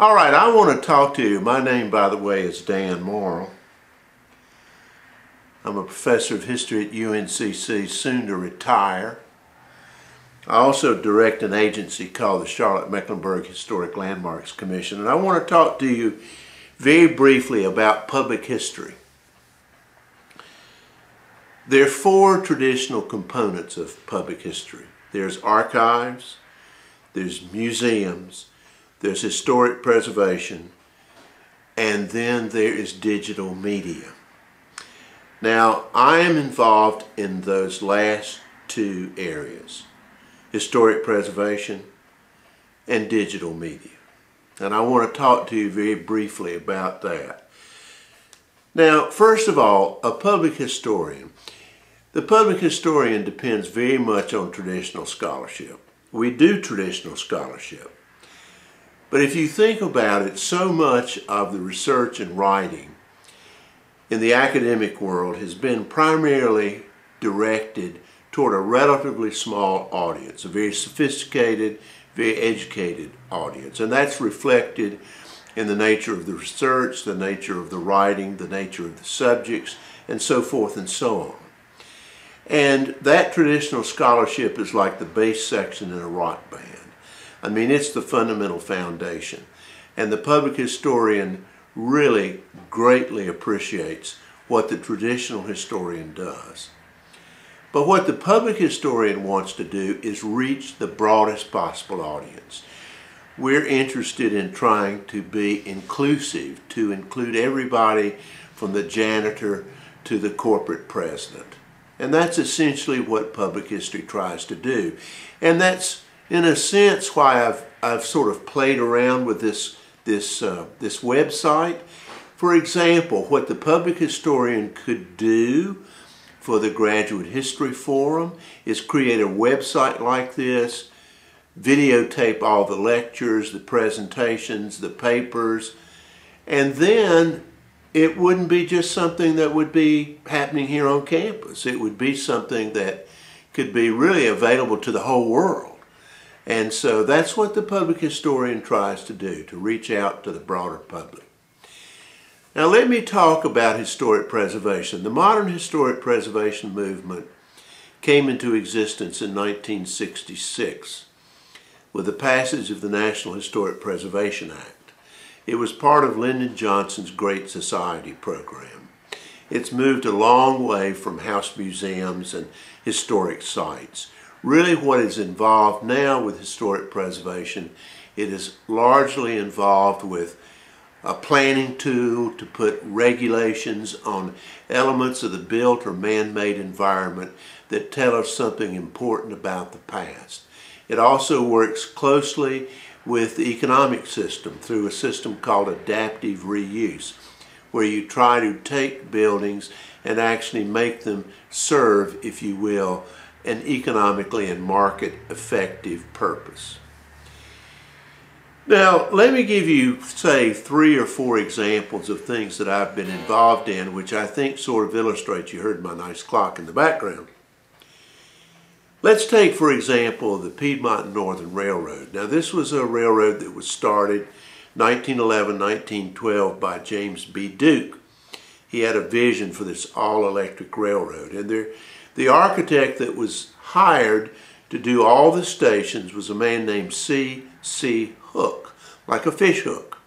All right, I want to talk to you. My name, by the way, is Dan Morrill. I'm a professor of history at UNCC, soon to retire. I also direct an agency called the Charlotte-Mecklenburg Historic Landmarks Commission, and I want to talk to you very briefly about public history. There are four traditional components of public history. There's archives, there's museums, there's historic preservation, and then there is digital media. Now, I am involved in those last two areas, historic preservation and digital media. And I want to talk to you very briefly about that. Now, first of all, a public historian. The public historian depends very much on traditional scholarship. We do traditional scholarship. But if you think about it, so much of the research and writing in the academic world has been primarily directed toward a relatively small audience, a very sophisticated, very educated audience. And that's reflected in the nature of the research, the nature of the writing, the nature of the subjects, and so forth and so on. And that traditional scholarship is like the bass section in a rock band. I mean, it's the fundamental foundation. And the public historian really greatly appreciates what the traditional historian does. But what the public historian wants to do is reach the broadest possible audience. We're interested in trying to be inclusive, to include everybody from the janitor to the corporate president. And that's essentially what public history tries to do. And that's, in a sense, why I've sort of played around with this website. For example, what the public historian could do for the Graduate History Forum is create a website like this, videotape all the lectures, the presentations, the papers, and then it wouldn't be just something that would be happening here on campus. It would be something that could be really available to the whole world. And so that's what the public historian tries to do, to reach out to the broader public. Now let me talk about historic preservation. The modern historic preservation movement came into existence in 1966 with the passage of the National Historic Preservation Act. It was part of Lyndon Johnson's Great Society program. It's moved a long way from house museums and historic sites. Really what is involved now with historic preservation, it is largely involved with a planning tool to put regulations on elements of the built or man-made environment that tell us something important about the past. It also works closely with the economic system through a system called adaptive reuse, where you try to take buildings and actually make them serve, if you will, an economically and market effective purpose. Now, let me give you, say, 3 or 4 examples of things that I've been involved in, which I think sort of illustrate. You heard my nice clock in the background. Let's take, for example, the Piedmont Northern Railroad. Now, this was a railroad that was started 1911, 1912 by James B. Duke. He had a vision for this all-electric railroad, and the architect that was hired to do all the stations was a man named C.C. Hook, like a fish hook.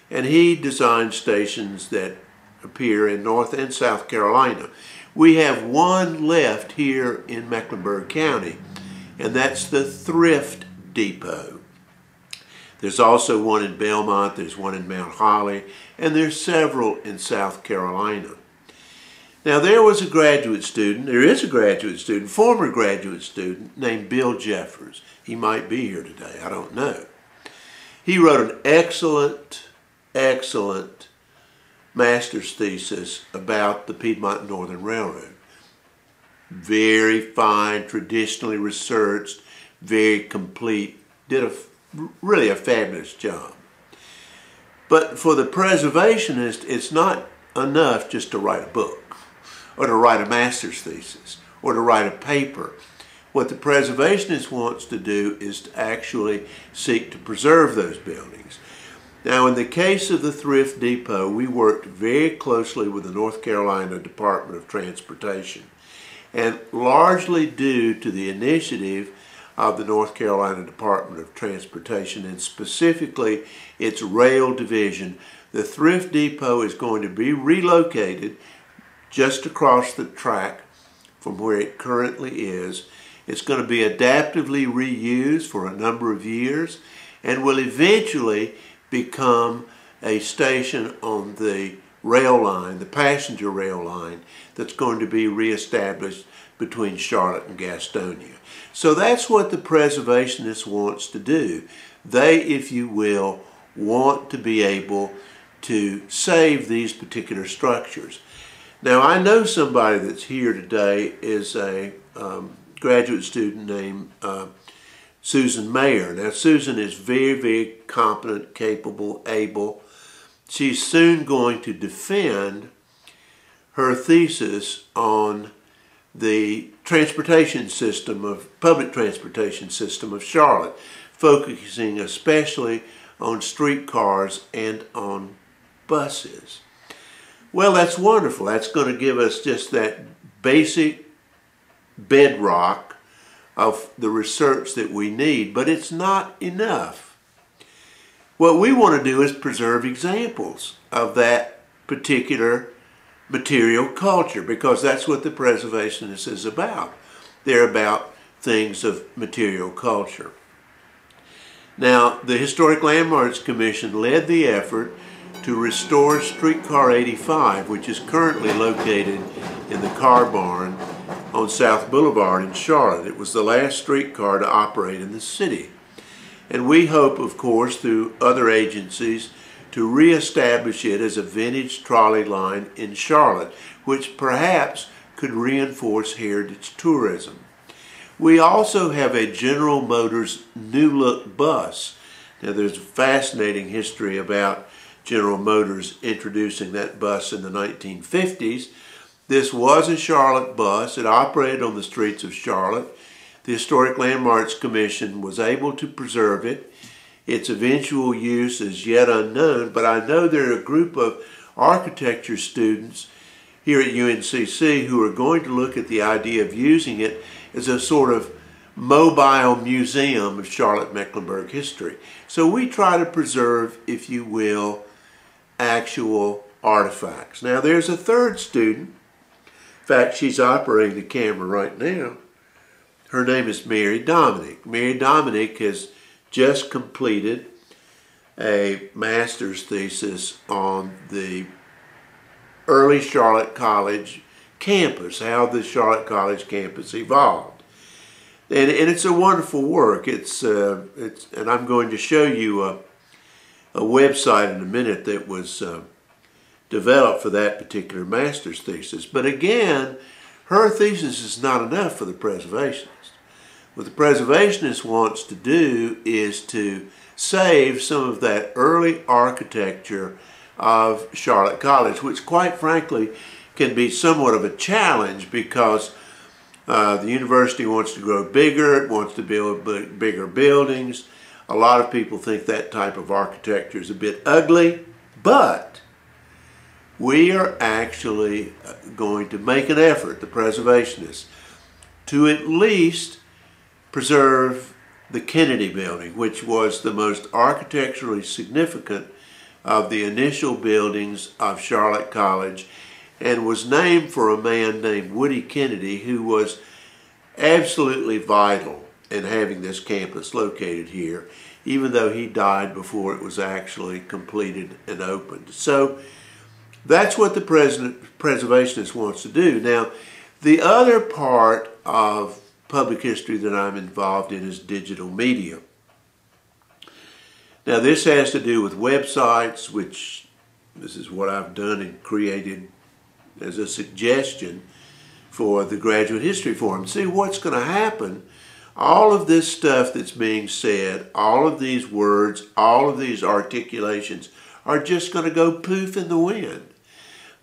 And he designed stations that appear in North and South Carolina. We have one left here in Mecklenburg County, and that's the Thrift Depot. There's also one in Belmont, there's one in Mount Holly, and there's several in South Carolina. Now there is a graduate student, former graduate student, named Bill Jeffers. He might be here today, I don't know. He wrote an excellent master's thesis about the Piedmont Northern Railroad. Very fine, traditionally researched, very complete, did really a fabulous job. But for the preservationist, it's not enough just to write a book, or to write a master's thesis, or to write a paper. What the preservationist wants to do is to actually seek to preserve those buildings. Now, in the case of the Thrift Depot, we worked very closely with the North Carolina Department of Transportation. And largely due to the initiative of the North Carolina Department of Transportation, and specifically its rail division, the Thrift Depot is going to be relocated just across the track from where it currently is. It's going to be adaptively reused for a number of years and will eventually become a station on the rail line, the passenger rail line, that's going to be reestablished between Charlotte and Gastonia. So that's what the preservationists wants to do. They, if you will, want to be able to save these particular structures. Now, I know somebody that's here today is a graduate student named Susan Mayer. Now, Susan is very, very competent, capable, able. She's soon going to defend her thesis on the transportation system of, public transportation system of Charlotte, focusing especially on streetcars and on buses. Well, that's wonderful. That's going to give us just that basic bedrock of the research that we need, but it's not enough. What we want to do is preserve examples of that particular material culture, because that's what the preservationist is about. They're about things of material culture. Now, the Historic Landmarks Commission led the effort to restore Streetcar 85, which is currently located in the car barn on South Boulevard in Charlotte. It was the last streetcar to operate in the city. And we hope, of course, through other agencies, to reestablish it as a vintage trolley line in Charlotte, which perhaps could reinforce heritage tourism. We also have a General Motors New Look bus. Now, there's a fascinating history about General Motors introducing that bus in the 1950s. This was a Charlotte bus. It operated on the streets of Charlotte. The Historic Landmarks Commission was able to preserve it. Its eventual use is yet unknown, but I know there are a group of architecture students here at UNCC who are going to look at the idea of using it as a sort of mobile museum of Charlotte-Mecklenburg history. So we try to preserve, if you will, actual artifacts. Now, there's a third student. In fact, she's operating the camera right now. Her name is Mary Dominic. Mary Dominic has just completed a master's thesis on the early Charlotte College campus, how the Charlotte College campus evolved. And it's a wonderful work. And I'm going to show you a website in a minute that was developed for that particular master's thesis. But again, her thesis is not enough for the preservationist. What the preservationist wants to do is to save some of that early architecture of Charlotte College, which quite frankly can be somewhat of a challenge because the university wants to grow bigger, it wants to build bigger buildings. A lot of people think that type of architecture is a bit ugly, but we are actually going to make an effort, the preservationists, to at least preserve the Kennedy Building, which was the most architecturally significant of the initial buildings of Charlotte College and was named for a man named Woody Kennedy, who was absolutely vital in having this campus located here, even though he died before it was actually completed and opened. So that's what the preservationist wants to do. Now, the other part of public history that I'm involved in is digital media. Now, this has to do with websites, which this is what I've done and created as a suggestion for the Graduate History Forum. See what's going to happen. All of this stuff that's being said, all of these words, all of these articulations are just going to go poof in the wind.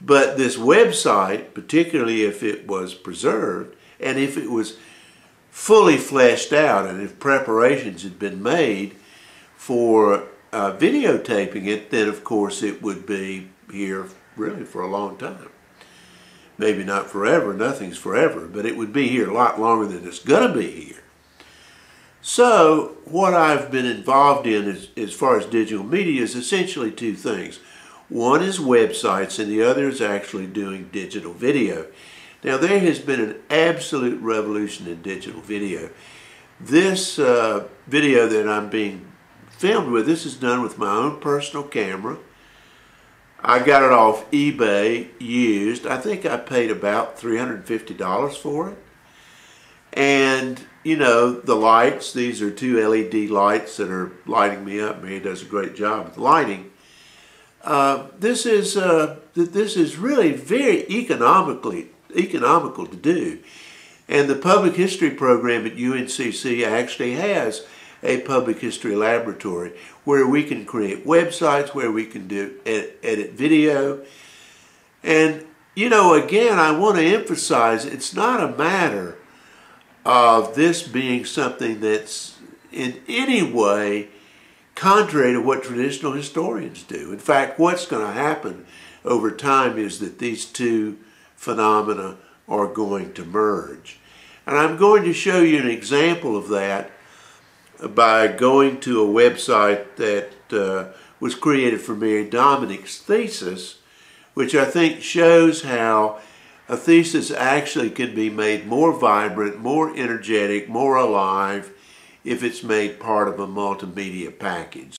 But this website, particularly if it was preserved and if it was fully fleshed out and if preparations had been made for videotaping it, then of course it would be here really for a long time. Maybe not forever, nothing's forever, but it would be here a lot longer than it's going to be here. So what I've been involved in as far as digital media is essentially two things. One is websites and the other is actually doing digital video. Now there has been an absolute revolution in digital video. This video that I'm being filmed with, this is done with my own personal camera. I got it off eBay used. I think I paid about $350 for it. And you know, the lights, these are two LED lights that are lighting me up. Mary does a great job with lighting. This is really very economical to do. And the public history program at UNCC actually has a public history laboratory where we can create websites, where we can do edit video. And you know, again, I want to emphasize it's not a matter of this being something that's in any way contrary to what traditional historians do. In fact, what's going to happen over time is that these two phenomena are going to merge. And I'm going to show you an example of that by going to a website that was created for Mary Dominic's thesis, which I think shows how a thesis actually can be made more vibrant, more energetic, more alive if it's made part of a multimedia package.